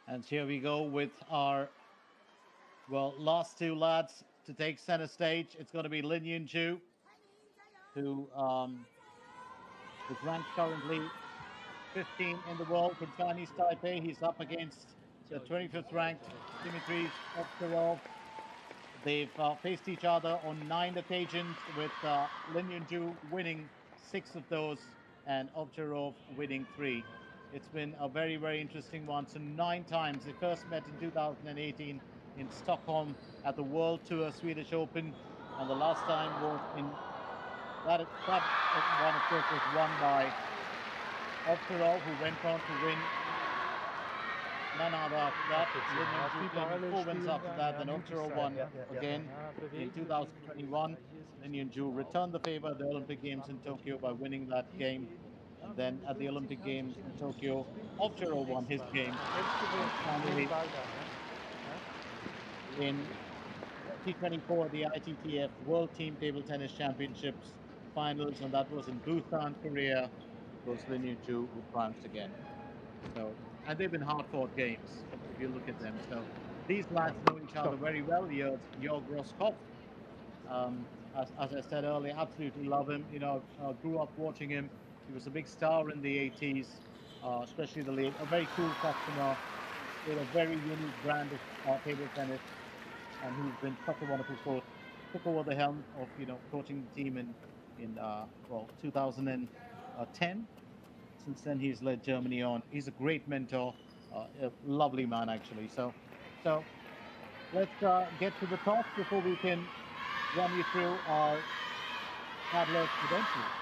And here we go with our, well, last two lads to take center stage. It's going to be Lin Yunju, who is ranked currently 15 in the world from Chinese Taipei. He's up against the 25th ranked Ju-Dimitrij Ovtcharov. They've faced each other on 9 occasions, with Lin Yunju winning 6 of those and Ovtcharov winning 3. It's been a very, very interesting one. So 9 times. They first met in 2018 in Stockholm at the World Tour Swedish Open, and the last time was in that one, of course, was won by Ovtcharov, who went on to win none other after that. Lin Yunju 4 wins after that. Then Ovtcharov won again in 2021. Lin Yunju returned the favor at the Olympic Games in Tokyo by winning that game. And then at the Olympic Games in Tokyo, Ovtcharov won his game. And finally, in 2024, the ITTF World Team Table Tennis Championships finals, and that was in Busan, Korea. It was Lin Yunju who triumphed again. So, and they've been hard-fought games if you look at them. So these lads know each other very well. Jörg Roskopf, as I said earlier, absolutely love him. You know, grew up watching him. He was a big star in the 80s, especially the late. A very cool customer with a very unique brand of table tennis, and he's been such a wonderful coach. Took over the helm of coaching the team in 2010. Since then, he's led Germany on. He's a great mentor, a lovely man actually. So let's get to the talk before we can run you through our paddler credentials.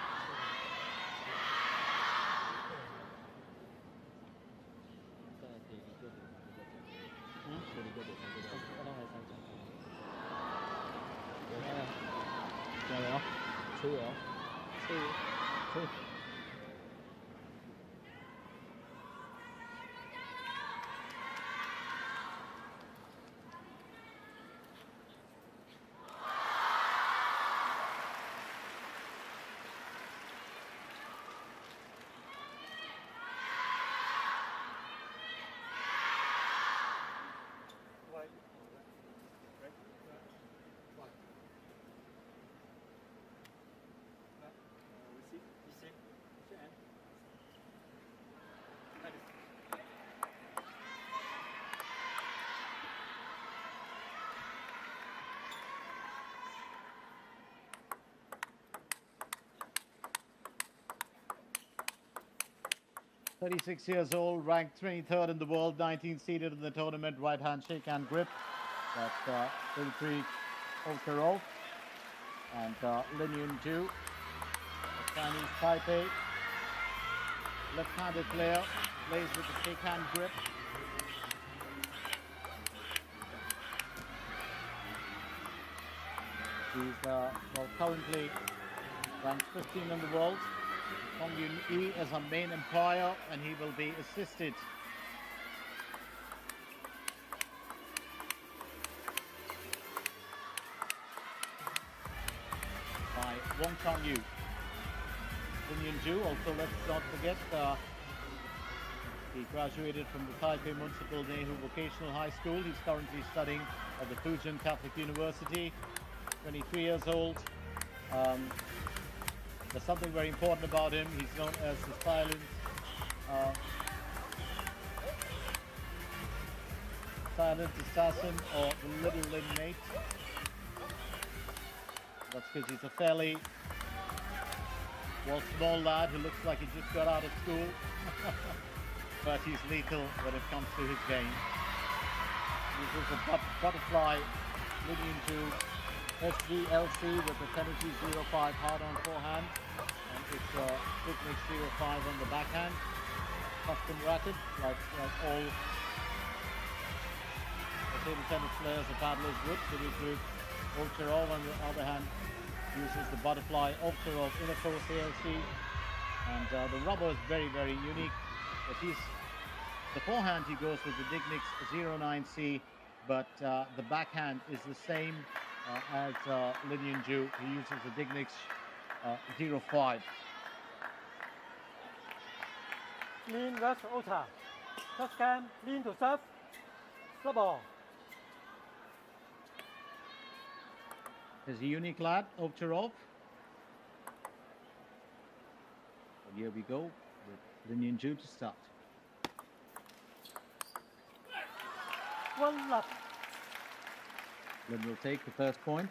Two. 36 years old, ranked 23rd in the world, 19th seeded in the tournament, right hand shake hand grip. That's Ju-Dimitrij Ovtcharov. And Lin Yunju, Chinese Taipei, left-handed player, plays with the shake hand grip. He's currently ranked 15 in the world. Hong Yun-Yi as our main umpire, and he will be assisted by Wong Chang-yu. Lin Yunju, also let's not forget, he graduated from the Taipei Municipal Nehru Vocational High School. He's currently studying at the Fujian Catholic University, 23 years old. There's something very important about him. He's known as the silent assassin, or the little inmate. That's because he's a fairly, small lad who looks like he just got out of school. But he's lethal when it comes to his game. This is a butterfly leading into SVLC with the Tennessee 05 hard-on forehand, and it's Rhythmic 05 on the backhand. Custom racket, like all the table tennis players, the paddlers would. Ju-Dimitrij Ovtcharov, on the other hand, uses the butterfly Ovtcharov inner course ALC, and the rubber is very, very unique. But the forehand he goes with the Dignix 09C, but the backhand is the same as Lin Yunju. He uses the Dignix 05. Clean, that's Ota. First game, Lin to serve. Flop ball. There's a unique lad, Ovtcharov. And here we go with Lin Ju to start. One love. Lin will take the first point.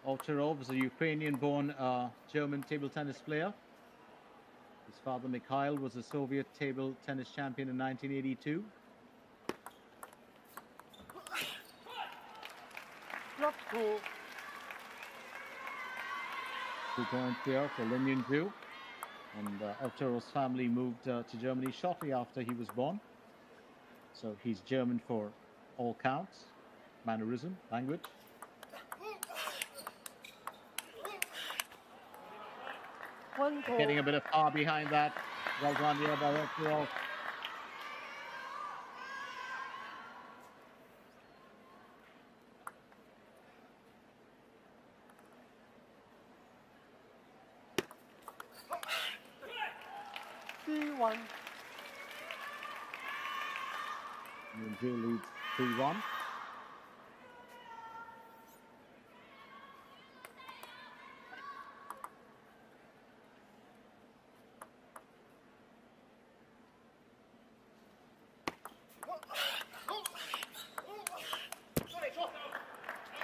Ovtcharov is a Ukrainian-born German table tennis player. His father, Mikhail, was a Soviet table tennis champion in 1982. Flop 2. 2 points here for Lin Ju. And Ovtcharov's family moved to Germany shortly after he was born. So he's German for all counts, mannerism, language. Getting a bit of power behind that. Well done here by Ovtcharov. C1. Lin Ju leads 3-1.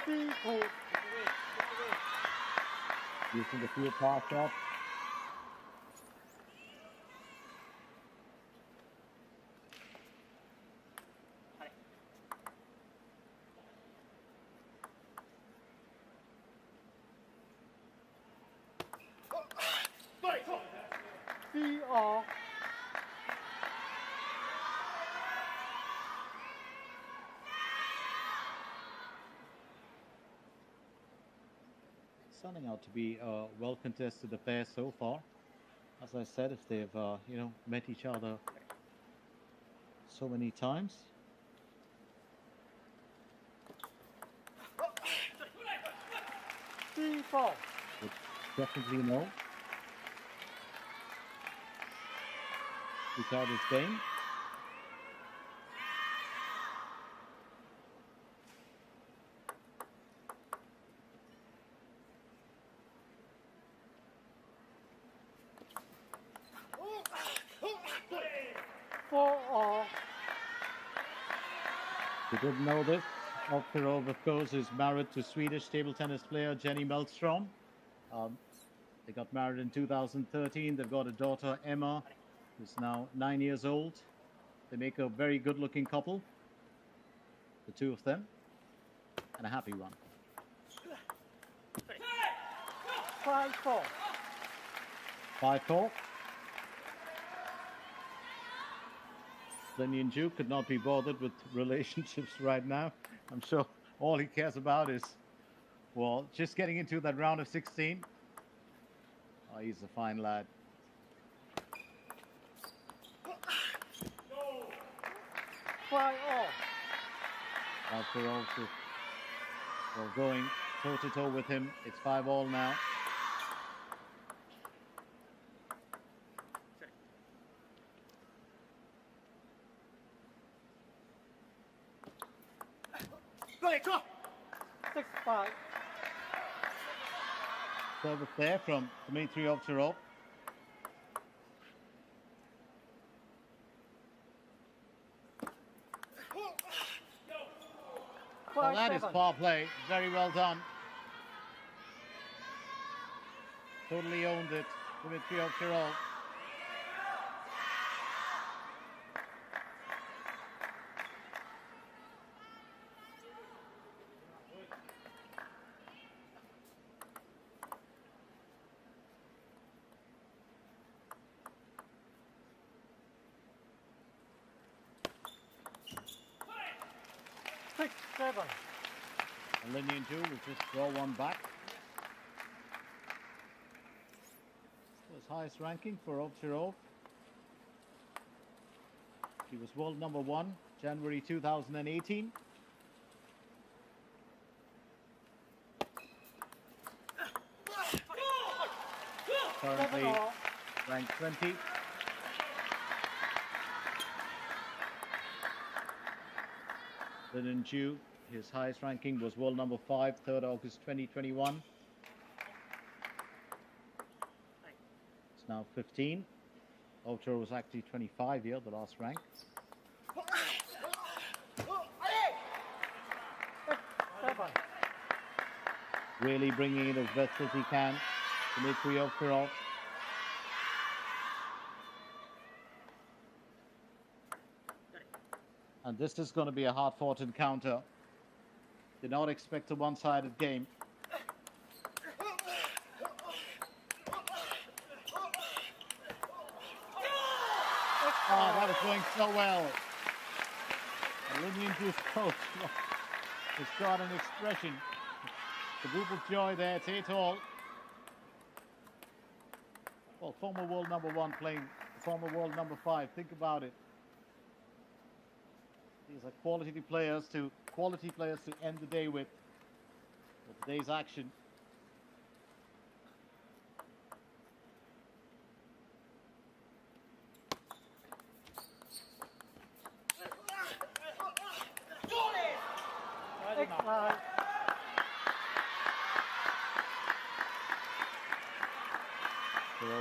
C2. Using the field pass shot. C-R. Turning out to be a well-contested affair so far. As I said, if they've met each other so many times. C4. It's definitely no. Look out his game. If you didn't know this, Ovtcharov, of course, is married to Swedish table tennis player Jenny Mellström. They got married in 2013. They've got a daughter, Emma, who's now 9 years old. They make a very good-looking couple, the two of them, and a happy one. 5-4. 5-4. Lin Ju could not be bothered with relationships right now. I'm sure all he cares about is, well, just getting into that round of 16. Oh, he's a fine lad. After also, well, going toe-to-toe with him, it's 5-all now. Go! 6-5. Service there from Dmitry Ovtcharov. Well, that is power play. Very well done. Totally owned it, Dmitry Ovtcharov. And Lin Ju will just draw one back. His highest ranking for Ovtcharov. He was world number 1, January 2018. Currently ranked 20. Lin Ju, his highest ranking was world number 5, 3rd August 2021. It's now 15. Ovtcharov was actually 25 here, the last rank. Really bringing it as best as he can. Ju-Dimitrij Ovtcharov. And this is going to be a hard-fought encounter. Do not expect a one-sided game. Oh, that is going so well. Lin Ju's coach has got an expression. The whoop of joy there, it's 8-all. Well, former world number 1 playing former world number 5. Think about it. These are quality players to end the day with today's action.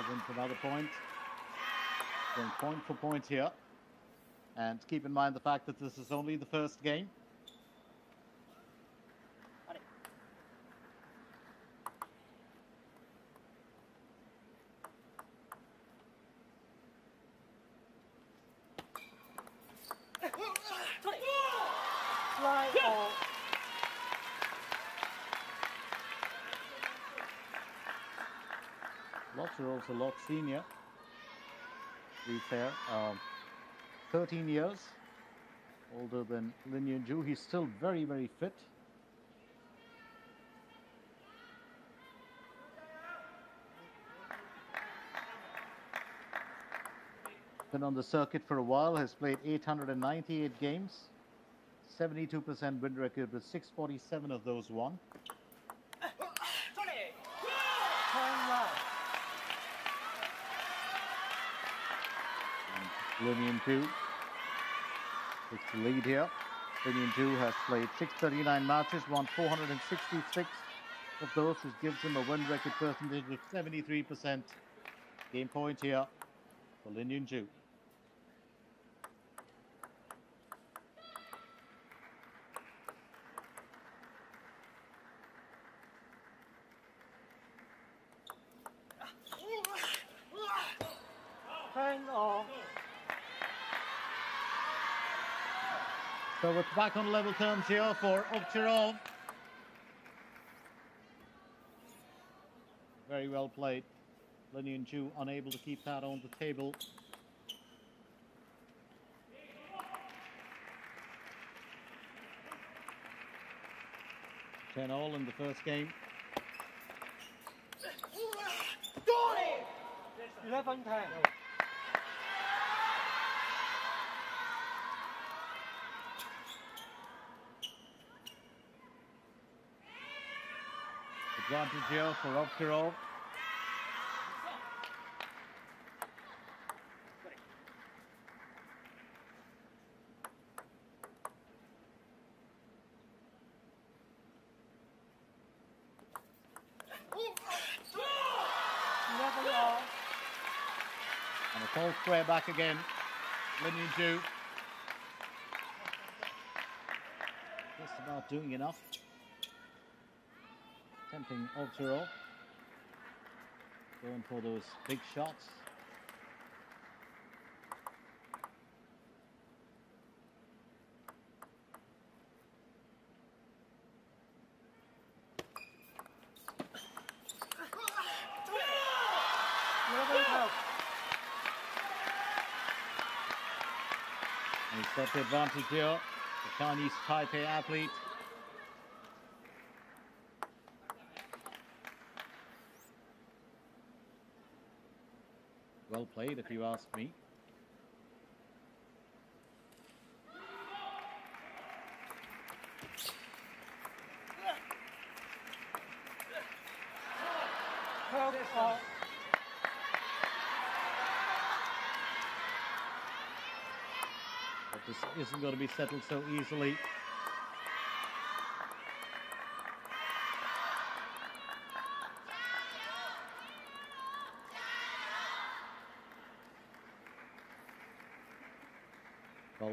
Wins another point. Going point for point here. And keep in mind the fact that this is only the first game. Ovtcharov's a lot senior, to be fair. 13 years older than Lin Ju. He's still very, very fit. Been on the circuit for a while, has played 898 games, 72% win record with 647 of those won. Lin Ju takes the lead here. Lin Ju has played 639 matches, won 466 of those, which gives him a win record percentage of 73%. Game point here for Lin Ju. So it's back on level terms here for Ovtcharov. Very well played. Lin Ju unable to keep that on the table. All in the first game. 11-10. Advantage here for Ovtcharov. And a full square back again. Lin Ju. Just about doing enough. Tempting Ovtcharov. Going for those big shots. And he's got the advantage here. The Chinese Taipei athlete. Well played, if you ask me. But this isn't going to be settled so easily.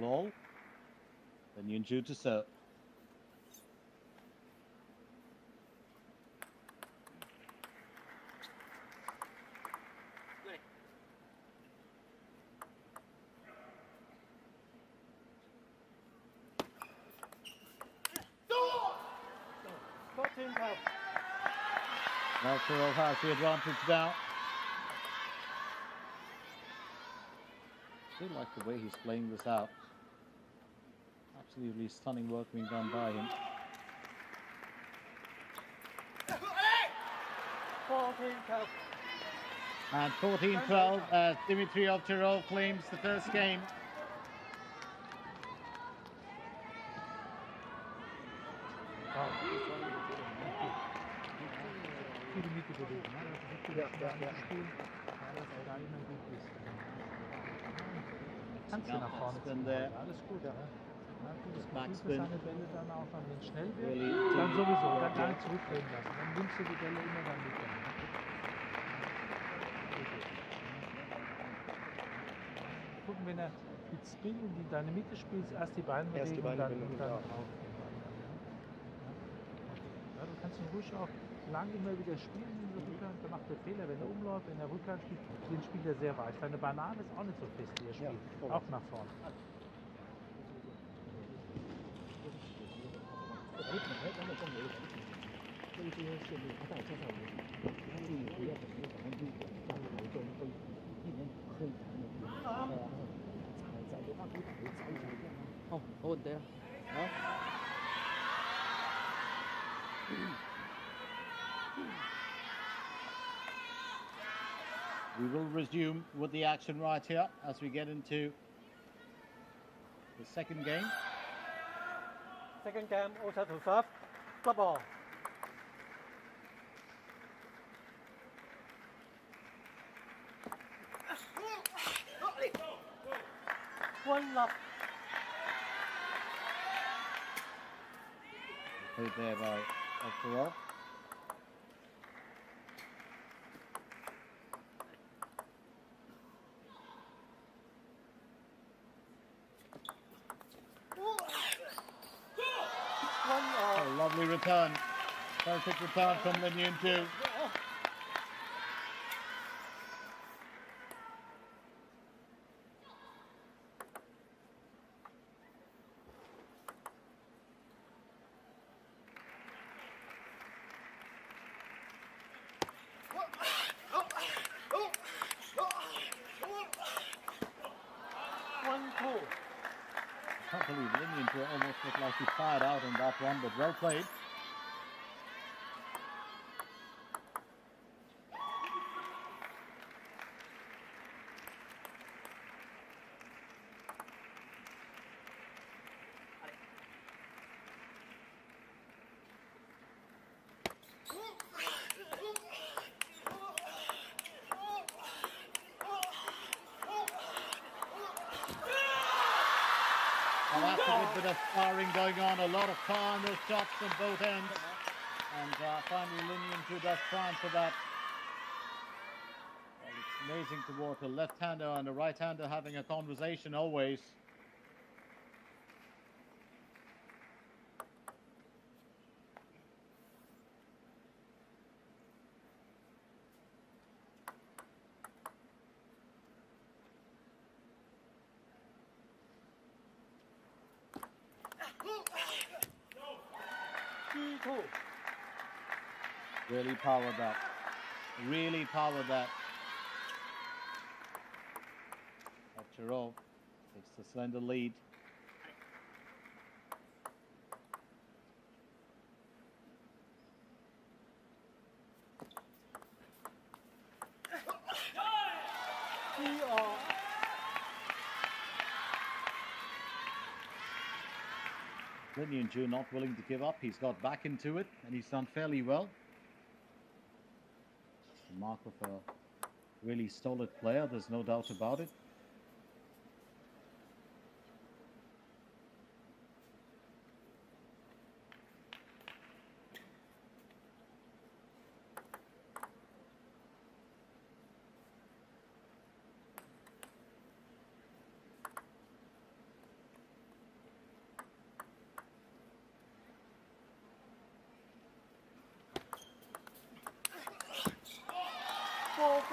all. Lin Yunju to serve. Ovtcharov has the advantage now. I do like the way he's playing this out. Absolutely stunning work being done by him. 14-12. And 14-12 as Dmitry Ovtcharov claims the first game. Kannst du nach vorne ziehen. Alles gut, ja. Das Backspin. seine Bälle dann auch, wenn es schnell wird, Really dann sowieso, dann gar nicht zurückdrehen lassen. Dann nimmst du die Bälle immer dann mit. Gucken, wenn er mit Spin in deine Mitte spielt, erst die Beine bewegen und dann drauf. Ja, du kannst ihn ruhig auch lang immer wieder spielen in der Rückhand, da macht er Fehler, wenn er umläuft, wenn er Rückhand spielt, den spielt er sehr weich. Seine Banane ist auch nicht so fest, wie er spielt, auch nach vorne. We will resume with the action right here as we get into the second game. Second game, also to serve. Club ball. 1-love. Played there by Ovtcharov. Oh, lovely return. Perfect return from Lin Yunju. I can't believe Lin Yunju almost looked like he fired out on that one, but well played. Well, that's a good bit of sparring going on, a lot of power in those shots from both ends. And finally Lin Yunju does triumph for that. Well, it's amazing to watch a left-hander and a right-hander having a conversation always. Really powered that. Really powered that. Ovtcharov takes the slender lead. Lin Yunju not willing to give up. He's got back into it and he's done fairly well. The mark of a really solid player, there's no doubt about it.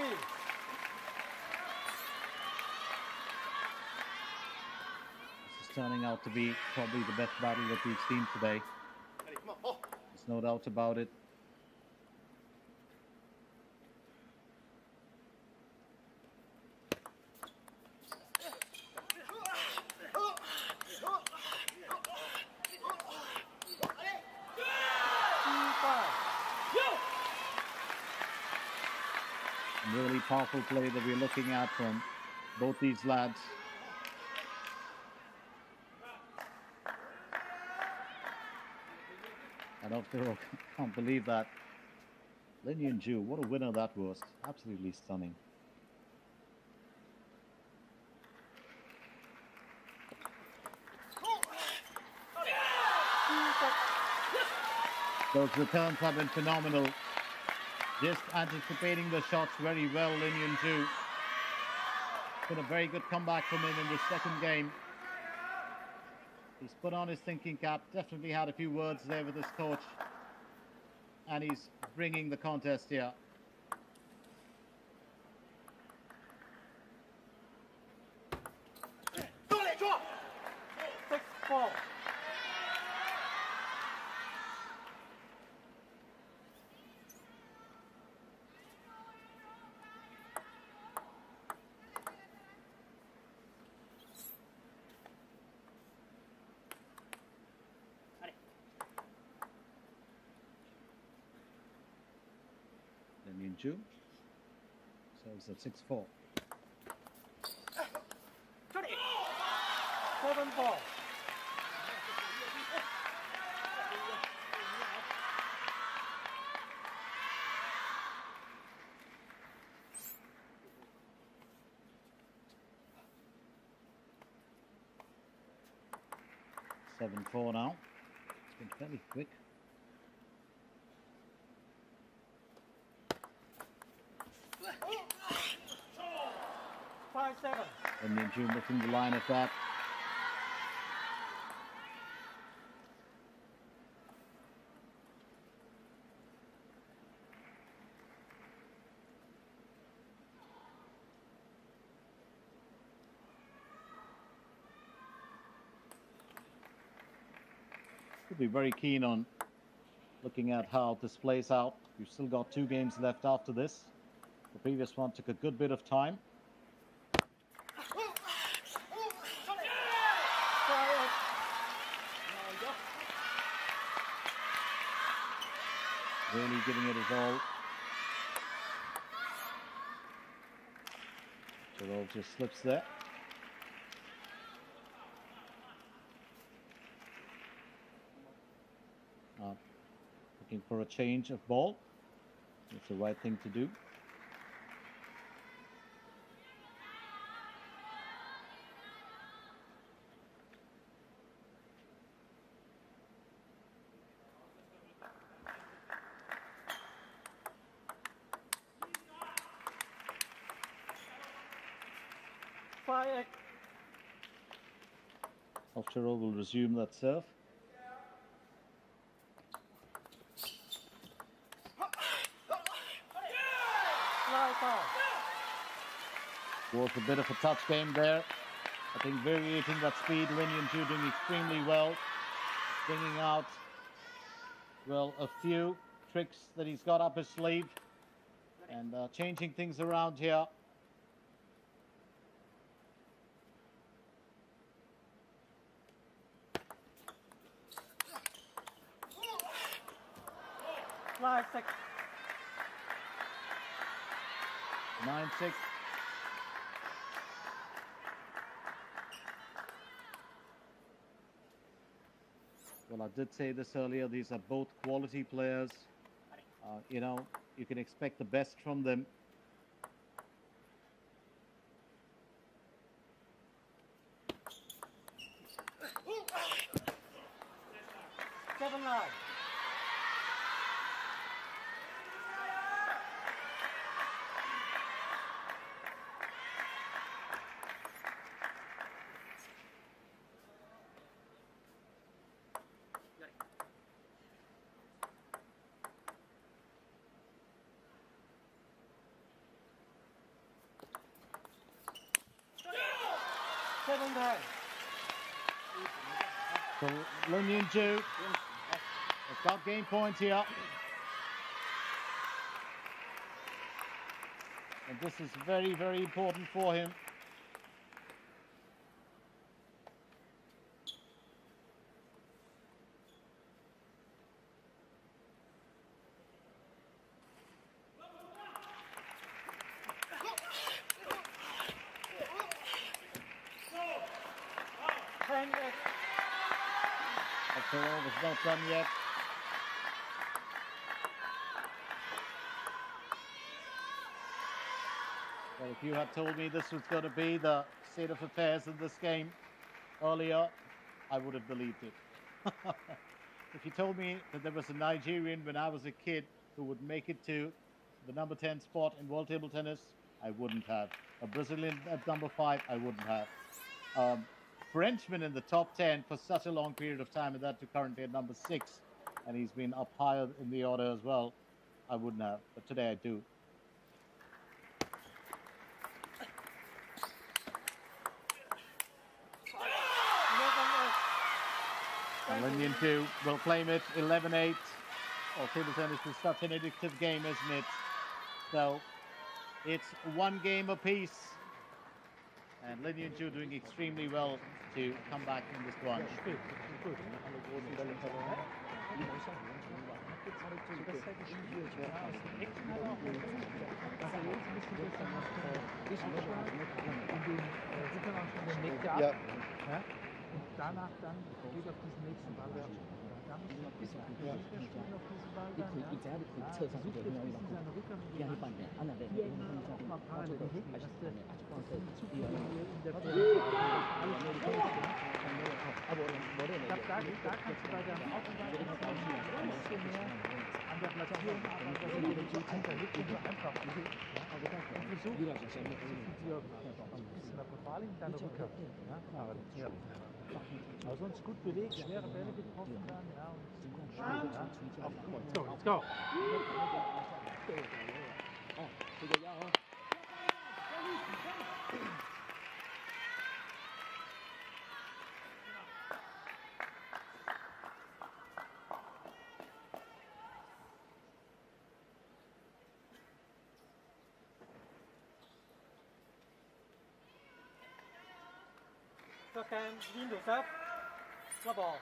Speed. This is turning out to be probably the best battle that we've seen today. There's no doubt about it. Really powerful play that we're looking at from both these lads. And Ovtcharov, can't believe that. Ju, what a winner that was. Absolutely stunning. Those returns have been phenomenal. Just anticipating the shots very well, Ju. Been a very good comeback from him in the second game. He's put on his thinking cap, definitely had a few words there with his coach. And he's bringing the contest here. Ju. So it's at 6-4. 7-4. Now. It's been fairly quick. 5-7. And Ju looking the line of that. Could be very keen on looking at how this plays out. We've still got 2 games left after this. The previous one took a good bit of time. Really giving it his all. Ovtcharov just slips there. Looking for a change of ball. It's the right thing to do. Ovtcharov will resume that serve. Was a bit of a touch game there. I think variating that speed, Ju doing extremely well. Bringing out, well, a few tricks that he's got up his sleeve. And changing things around here. Slide 6. 9-6. Well, I did say this earlier, these are both quality players. You know, you can expect the best from them. 7 time. So Lin Yun-ju has got game points here. And this is very, very important for him. Ovtcharov is not done yet. But if you had told me this was going to be the state of affairs in this game earlier, I would have believed it. If you told me that there was a Nigerian when I was a kid who would make it to the number 10 spot in world table tennis, I wouldn't have. A Brazilian at number 5, I wouldn't have. Frenchman in the top 10 for such a long period of time, and that to currently at number 6, and he's been up higher in the order as well, I wouldn't have. But today I do. And Lin Yun-ju will claim it 11-8. Well, table tennis is such an addictive game, isn't it? So it's one game apiece. And Lin Yun-ju doing extremely well to come back in this one. Ja. Und danach dann geht auf diesen nächsten Ball. Da muss man ein bisschen sicher spielen auf diesen Ball dann. Versucht jetzt ein bisschen seine Rückhand hier auch mal parallel zu spielen, dass der zu viel in der Ich glaube, da kannst du bei der Außenbahn ein bisschen mehr an der Platzierung arbeiten, dass er den Anker nicht so einfach und versucht, vor allem deine Rückhand. Ja. Aber sonst gut bewegt, schwere Bälle getroffen dann, ja, und spielt, ja. Let's go. Cho Cam Vin thủ sắp. Love ball.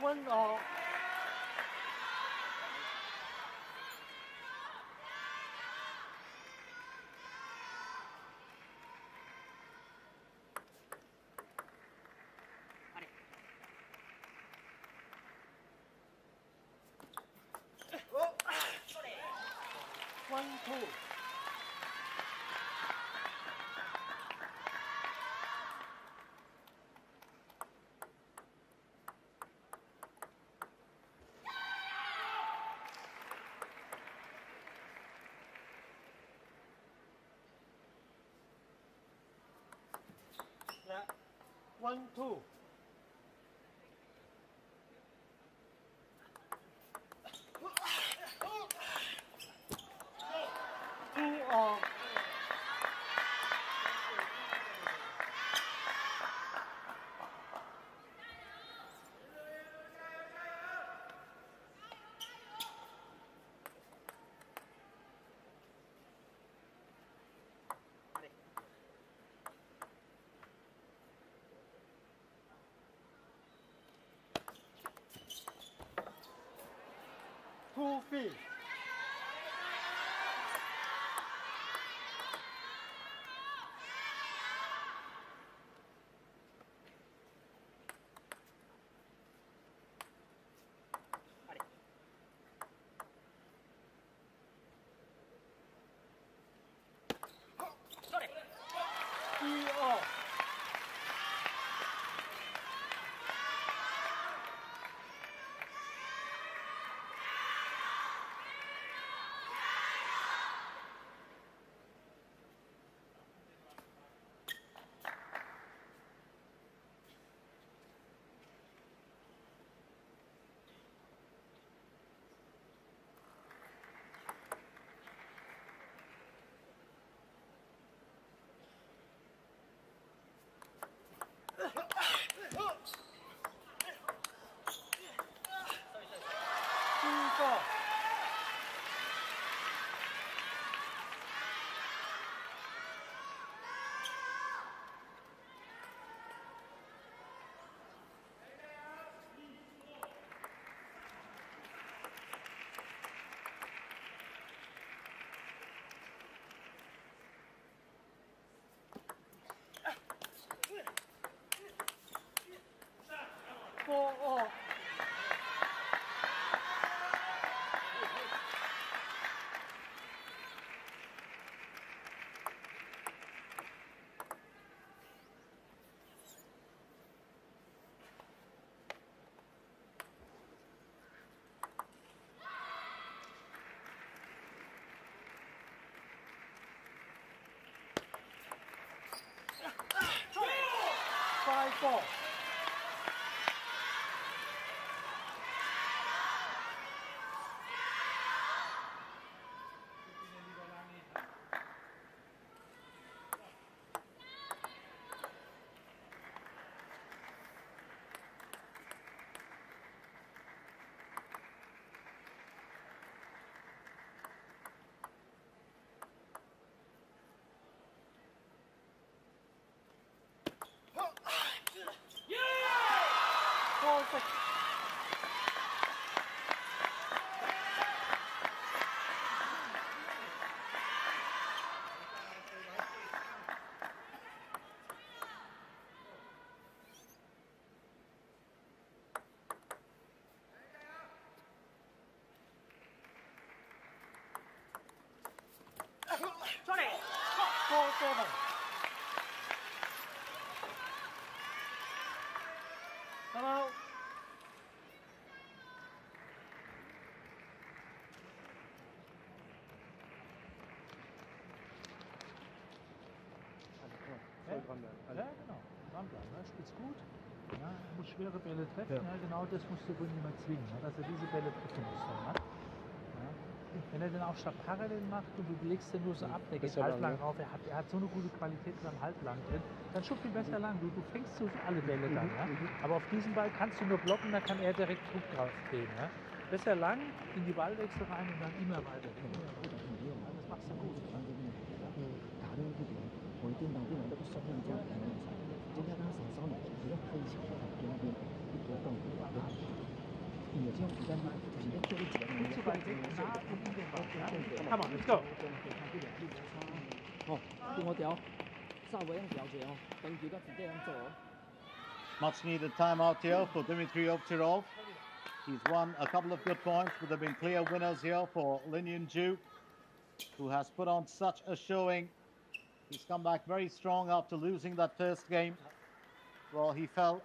One all. One, two. One, two. Two all. 4. 4-all. 5-4. 4-6. 4-7. come out. Ja, genau. Dranbleiben. Ne? Spielst gut. Ja, muss schwere Bälle treffen. Ja. Genau das musst du wohl immer zwingen, ne? Dass er diese Bälle treffen muss. Dann, ne? Ja. Wenn er den auch statt parallel macht und du legst den nur so ab, der geht halblang rauf, er hat so eine gute Qualität beim Halblang drin, dann schub ihn besser lang. Du fängst so alle Bälle dann. Ja? Aber auf diesem Ball kannst du nur blocken, da kann er direkt Druck drauf geben. Ja? Besser lang, in die Ballwechsel rein und dann immer weiter. Das machst du gut. Come on, let's go. Much needed timeout here for Dmitry Ovtcharov. He's won a couple of good points, but there have been clear winners here for Lin Ju, who has put on such a showing. He's come back very strong after losing that first game. Well, he fell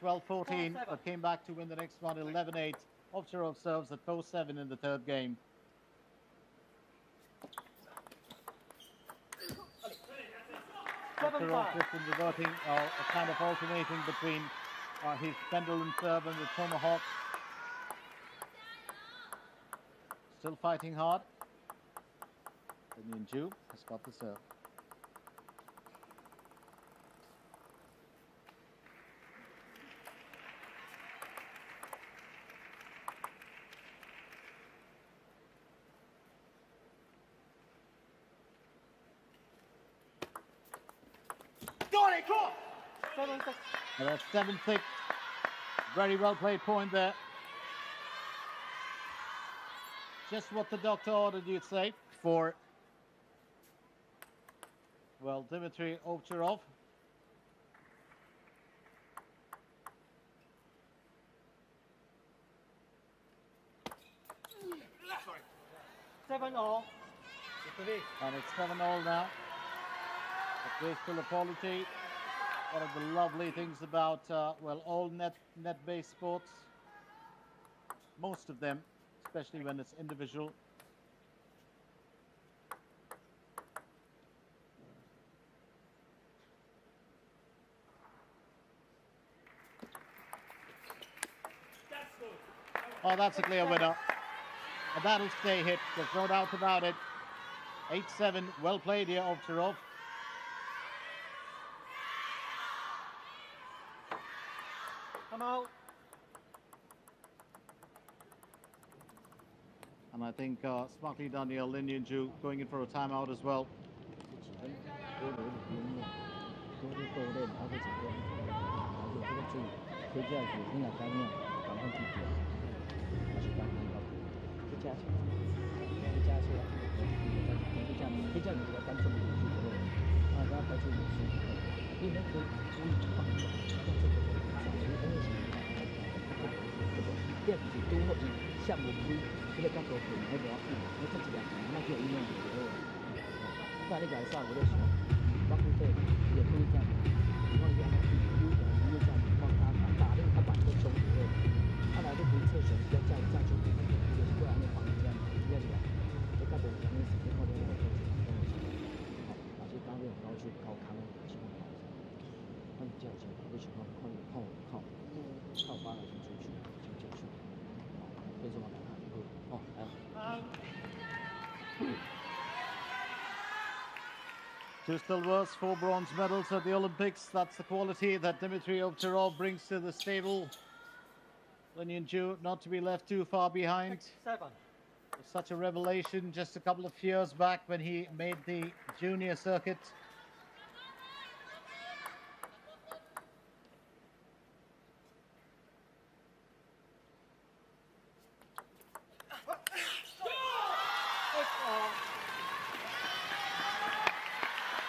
12-14, but came back to win the next one 11-8. Ovtcharov serves at 4-7 in the third game. Ovtcharov has been reverting, kind of alternating between his pendulum serve and the tomahawk. Still fighting hard. Lin Ju has got the serve. And that's 7-6. Very well played point there. Just what the doctor ordered, you'd say, for, well, Dmitry Ovtcharov. Seven all. And it's 7-all now. A graceful apology. One of the lovely things about, well, all net-based sports, most of them, especially when it's individual. Oh, that's a clear winner. And that'll stay hit, there's no doubt about it. 8-7, well played here, Ovtcharov. Come out. And I think smartly done here, Lin Yunju going in for a timeout as well. 项目区，这个角度可能会比较近，因为这几两年那就有一样的时候，不然你讲上我就想，包括这也可以这样，然后这样又这样放他打那个他板就冲不会，他来就可以侧身要这样去，就是不然那绑这样，这样子，这角度可能时间后面会做好，而且当然高去高康的情况下，那你这样子，为什么靠八个人出去，就去。 Two silvers, 4 bronze medals at the Olympics. That's the quality that Dmitry Ovtcharov brings to the stable. Lin Yunju not to be left too far behind. 7. Such a revelation just a couple of years back when he made the junior circuit.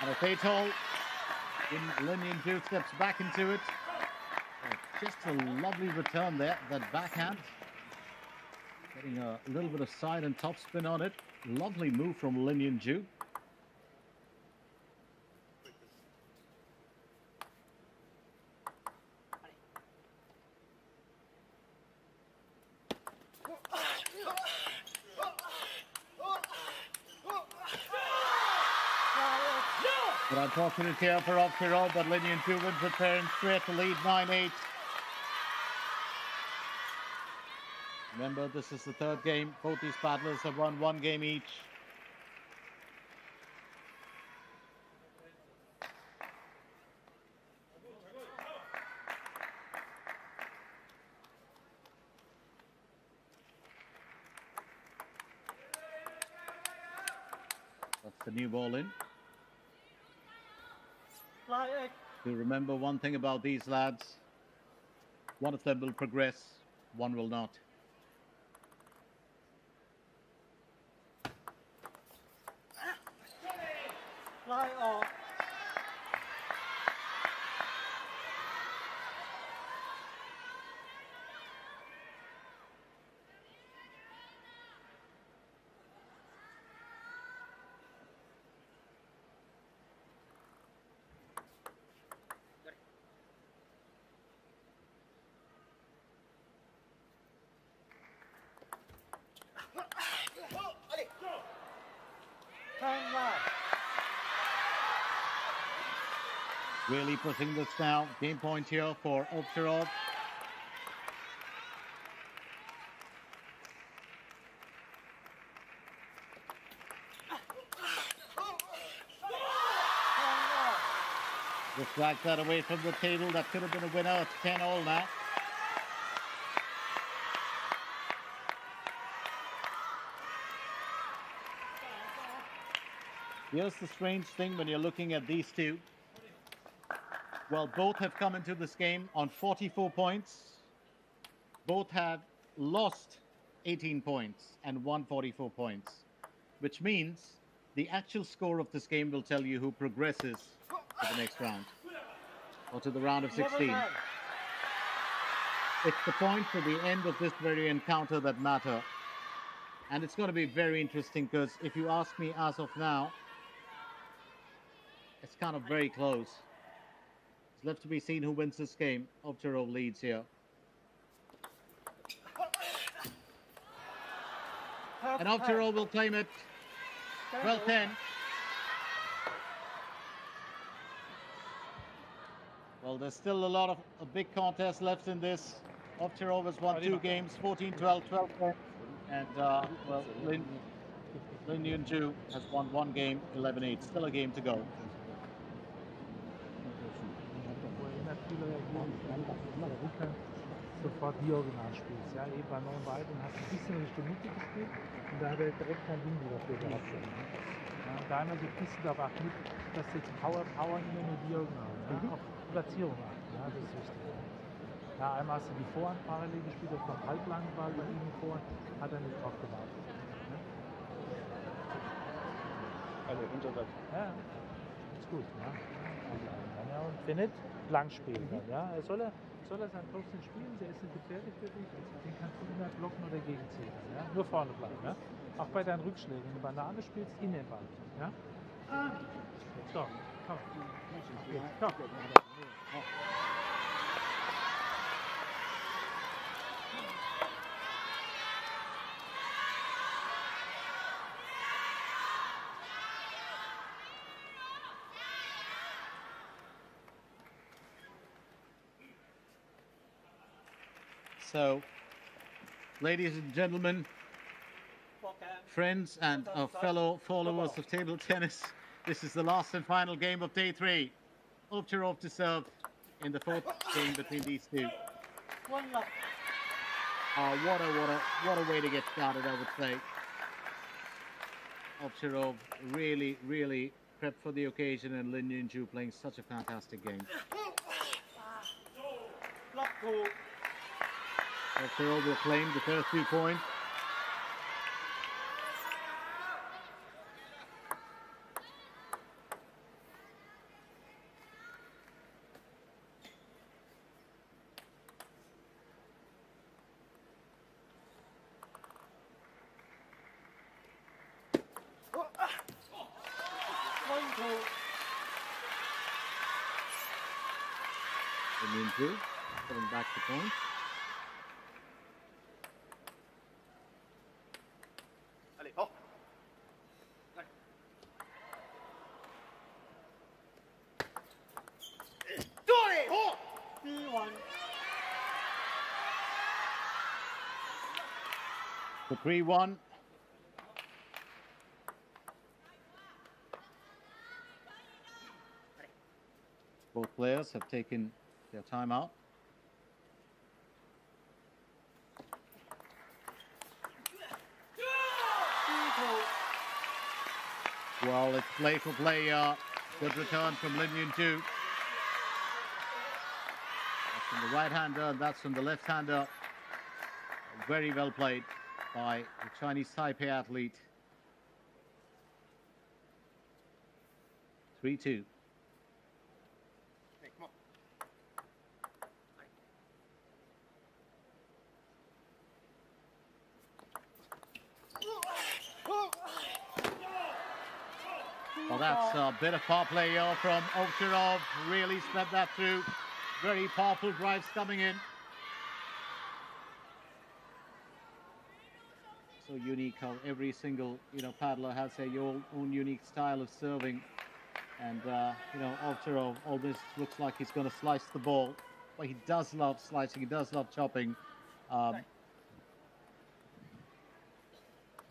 And a fate hole. Lin Yunju steps back into it. Just a lovely return there, that backhand. Getting a little bit of side and top spin on it. Lovely move from Lin Yunju. But unfortunate here for Ovtcharov, but Lin Yunju wins it fair and straight to lead 9-8. Remember, this is the third game. Both these battlers have won 1 game each. That's the new ball in. To remember one thing about these lads, one of them will progress, one will not. Fly off. Really pushing this now. Game point here for Ovtcharov. Just drag that away from the table. That could have been a winner. It's 10-all now. Here's the strange thing when you're looking at these two. Well, both have come into this game on 44 points. Both have lost 18 points and won 44 points, which means the actual score of this game will tell you who progresses to the next round or to the round of 16. It's the points at the end of this very encounter that matter. And it's going to be very interesting because if you ask me as of now, it's kind of very close. It's left to be seen who wins this game. Ovtcharov leads here. And Ovtcharov will claim it. 12-10. Well, there's still a lot of a big contest left in this. Ovtcharov has won 2 games, 14-12, 12-10. And, well, Lin Yunju has won 1 game, 11-8. Still a game to go. sofort diagonal spielst. Ja, eben bei 9 weit und hast ein bisschen Richtung Mitte gespielt und da hat er direkt kein Winkel dafür gehabt. Ja, und da immer so ein bisschen darauf achten, dass jetzt Power immer nur diagonal, ja, auf Platzierung achten, ja, das ist wichtig. Ja, einmal hast du die Vorhand parallel gespielt auf dem halblangen Ball bei ihm vor, hat er nicht drauf gewartet. Ja? Also Hintergrund. Ja, ist gut. Ja. Ja, und wenn nicht, blank spielen dann. Ja. Soll er seinen trotzdem spielen, der ist nicht gefährlich für dich, den kannst du immer blocken oder gegenziehen. Ja. Nur vorne bleiben. Ja. Auch bei deinen Rückschlägen, wenn du Banane spielst, in den Ball. Ja. So, komm. Komm. So, ladies and gentlemen, friends and our fellow followers of table tennis, this is the last and final game of day 3. Ovtcharov to serve in the 4th game between these two. What a way to get started, I would say. Ovtcharov really prepped for the occasion, and Lin Yunju playing such a fantastic game. Ovtcharov will claim the first 2 points. Yunju putting back the point. The 3-1. Both players have taken their timeout. Well, it's play for play. Good return from Lin Yunju. That's from the right-hander, that's from the left-hander. Very well played by the Chinese Taipei athlete. 3-2. Well, that's a bit of power play from Ovtcharov. Really sped that through. Very powerful drives coming in. So unique how every single paddler has their own unique style of serving, and Ovtcharov almost looks like he's going to slice the ball. But he does love slicing. He does love chopping. And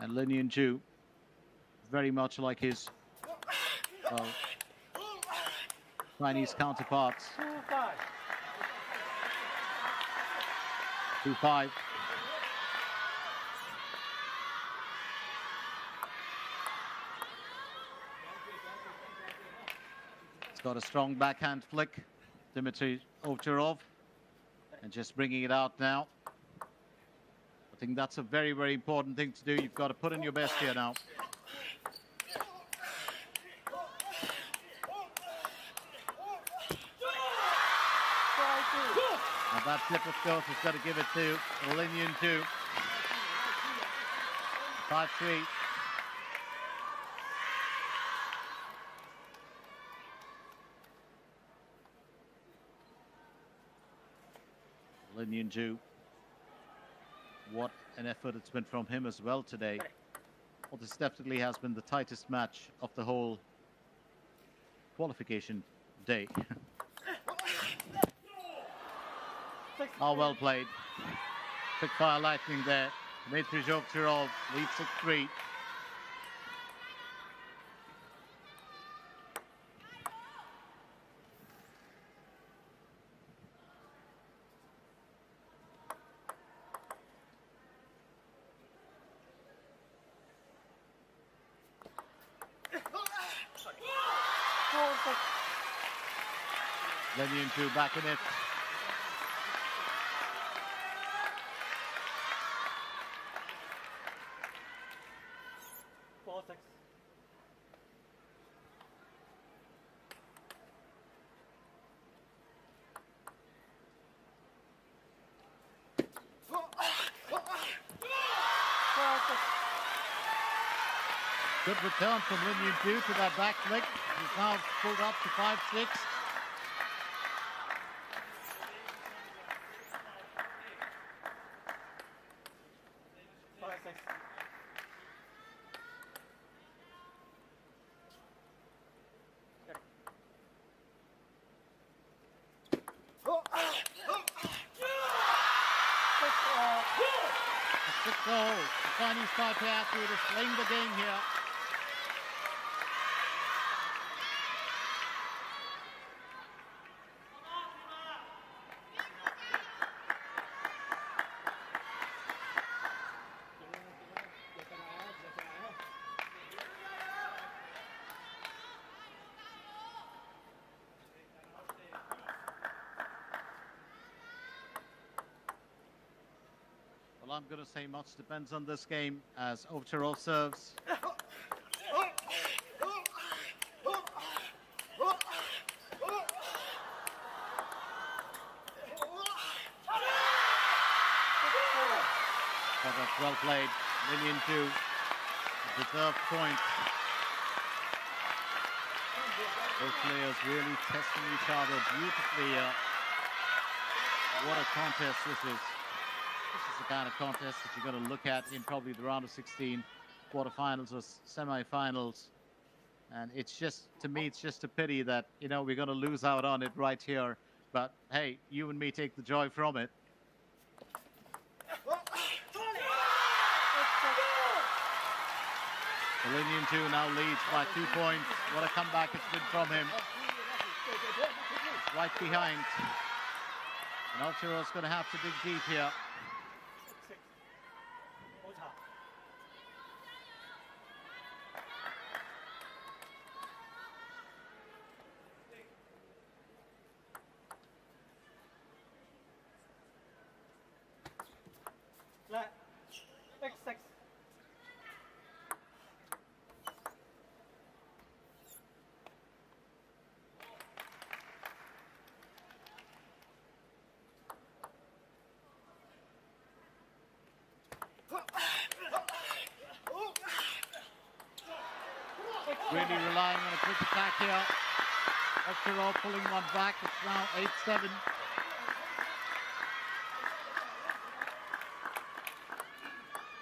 Lin Yunju, very much like his Chinese counterparts. 2-5. He's got a strong backhand flick, Dimitrij Ovtcharov, and just bringing it out now. I think that's a very important thing to do. You've got to put in your best here now. Now that tip, of course, has got to give it to Lin Yunju. 5-3. Lin Yunju, what an effort it's been from him as well today. Well, this definitely has been the tightest match of the whole qualification day. Oh, well played. Quick fire lightning there. Dimitrij Ovtcharov leads 6-3. Lin Yun-Ju back in it. Good return from Lin Yun-Ju to that back flick. He's now pulled up to 5-6. The Chinese Taipei athlete is playing the game here. Well, I'm going to say much depends on this game as Ovtcharov serves. But that's well played. Lin Yun-Ju, deserved point. Both players really testing each other beautifully. What a contest this is. This is the kind of contest that you're going to look at in probably the round of 16, quarterfinals or semi-finals. And it's just, to me, it's just a pity that, you know, we're going to lose out on it right here. But hey, you and me take the joy from it. Lin Yun-Ju now leads by 2 points. What a comeback it's been from him. Right behind. And Ovtcharov's going to have to dig deep here. Really relying on a quick attack here. Ovtcharov pulling one back. It's now 8-7.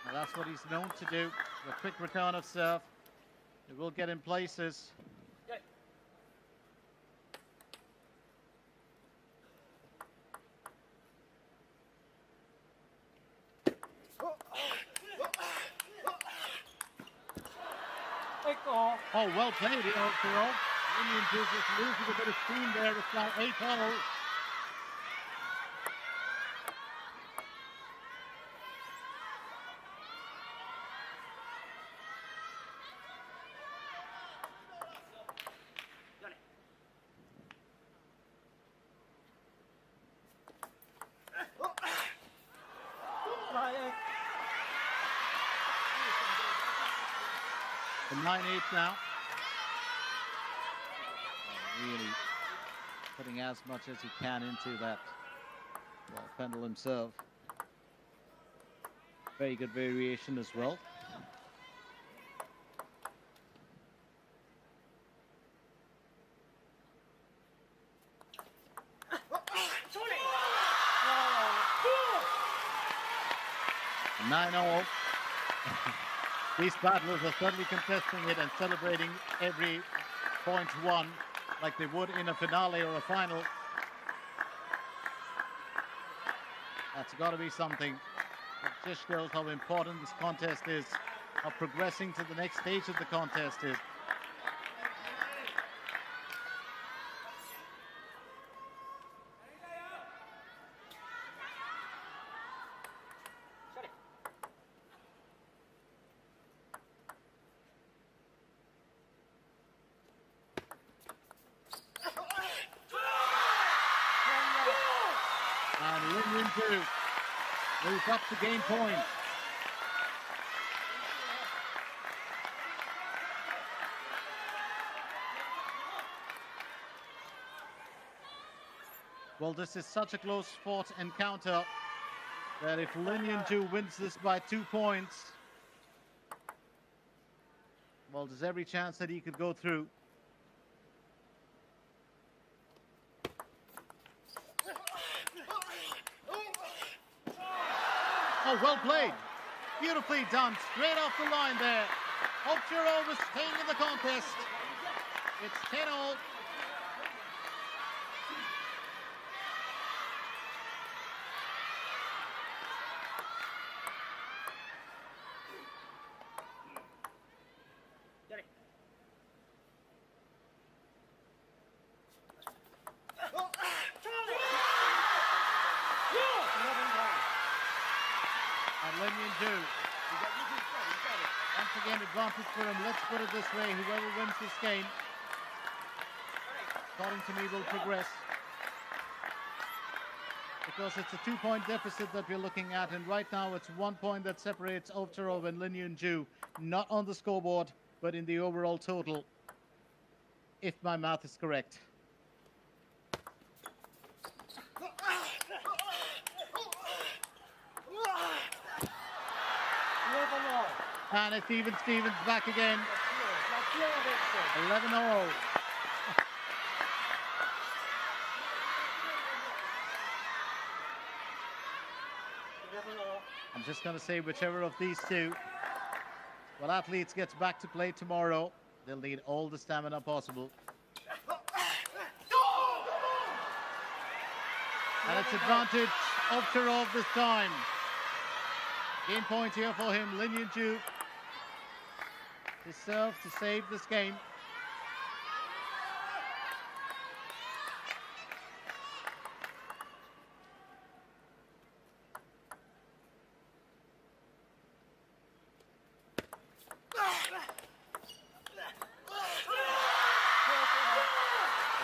Now that's what he's known to do. The quick return of serve. It will get in places. Oh, well played, Ovtcharov. Lin Yun-Ju just losing a bit of steam there. It's now 8-0. The 9-8 now. Really putting as much as he can into that pendulum serve. Very good variation as well. A 9-0. These battlers are certainly contesting it and celebrating every point won like they would in a finale or a final. That's got to be something. It just shows how important this contest is, how progressing to the next stage of the contest is. up to gain points. Well, this is such a close fought encounter that if Lin Yunju wins this by 2 points, well, there's every chance that he could go through. Oh, well played. Beautifully done. Straight off the line there. Ovtcharov is staying in the contest. It's 10-all. And Lin Yunju, once again, advantage for him. Let's put it this way, whoever wins this game, according to me, will progress. Because it's a 2-point deficit that we're looking at, and right now it's 1 point that separates Ovtcharov and Lin Yunju, not on the scoreboard, but in the overall total, if my math is correct. And it's even Stevens back again. 11-all. I'm just going to say whichever of these two, well, athletes gets back to play tomorrow, they'll need all the stamina possible. And it's advantage Ovtcharov this time. Game point here for him. Lin Yunju to serve to save this game.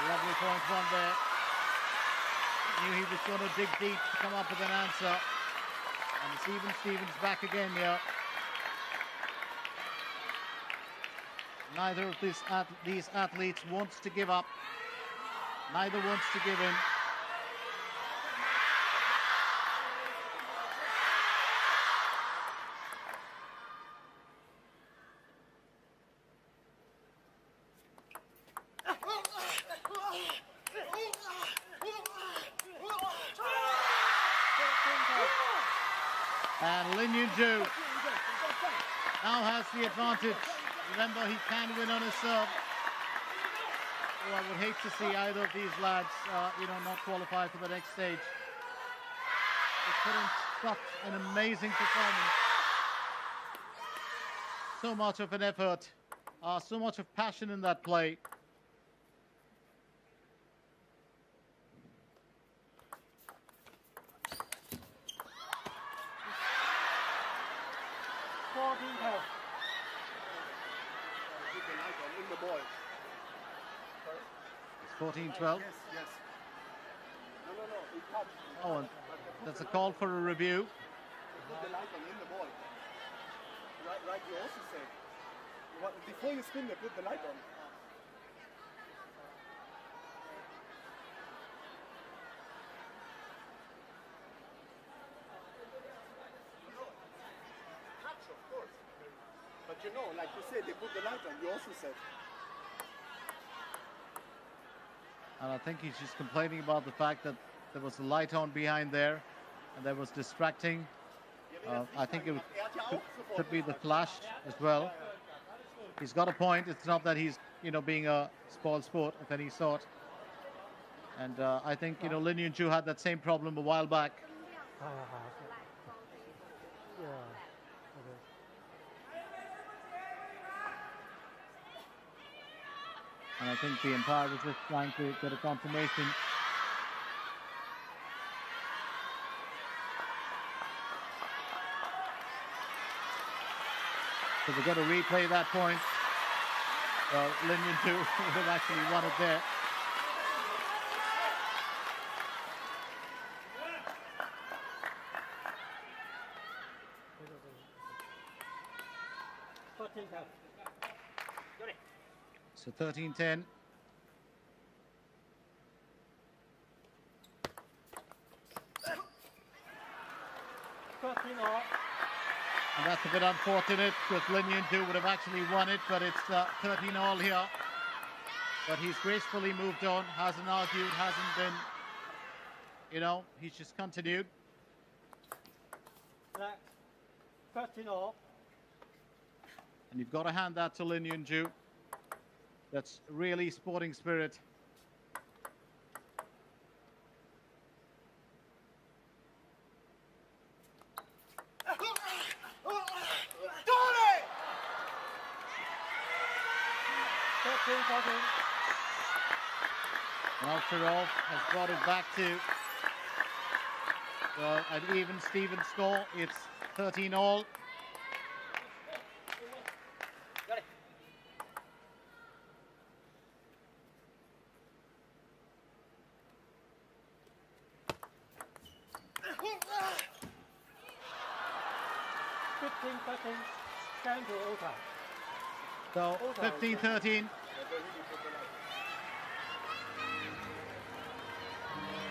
Lovely point one there. Knew he was going to dig deep to come up with an answer. And it's even Stevens back again here. Neither of these athletes wants to give up. Neither wants to give in. And Lin Yunju now has the advantage. Remember, he can win on his serve. Oh, I would hate to see either of these lads, not qualify for the next stage. They put in such an amazing performance. So much of an effort, so much of passion in that play. It's 14-12. Yes, yes. No, he touched. Oh, and that's a call for a review. Put the light on in the ball. Right, you also said. Before you spin, they put the light on. Touch, of course. But like you said, they put the light on. You also said. And I think he's just complaining about the fact that there was a light on behind there and that was distracting. I think it could be the flash as well. He's got a point. It's not that he's, being a spoiled sport of any sort. And I think, Lin Yunju had that same problem a while back. And I think the umpire was just trying to get a confirmation. So they're going to replay that point. Well, Lin Yunju would have actually won it there. 14 cam. So 13-10. 13 all. And that's a bit unfortunate because Lin Yunju would have actually won it, but it's 13 all here. But he's gracefully moved on, hasn't argued, hasn't been, you know, he's just continued. Next, 13 all. And you've got to hand that to Lin Yunju. That's really sporting spirit. Ovtcharov has brought it back to an even Steven score. It's 13 all. So 15-13.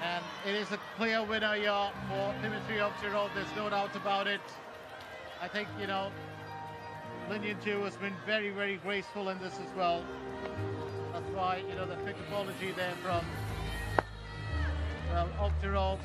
And it is a clear winner here for Ju-Dimitrij Ovtcharov, there's no doubt about it. I think, you know, Lin Yunju has been very, very graceful in this as well. That's why, you know, the quick apology there from, well, Ovtcharov.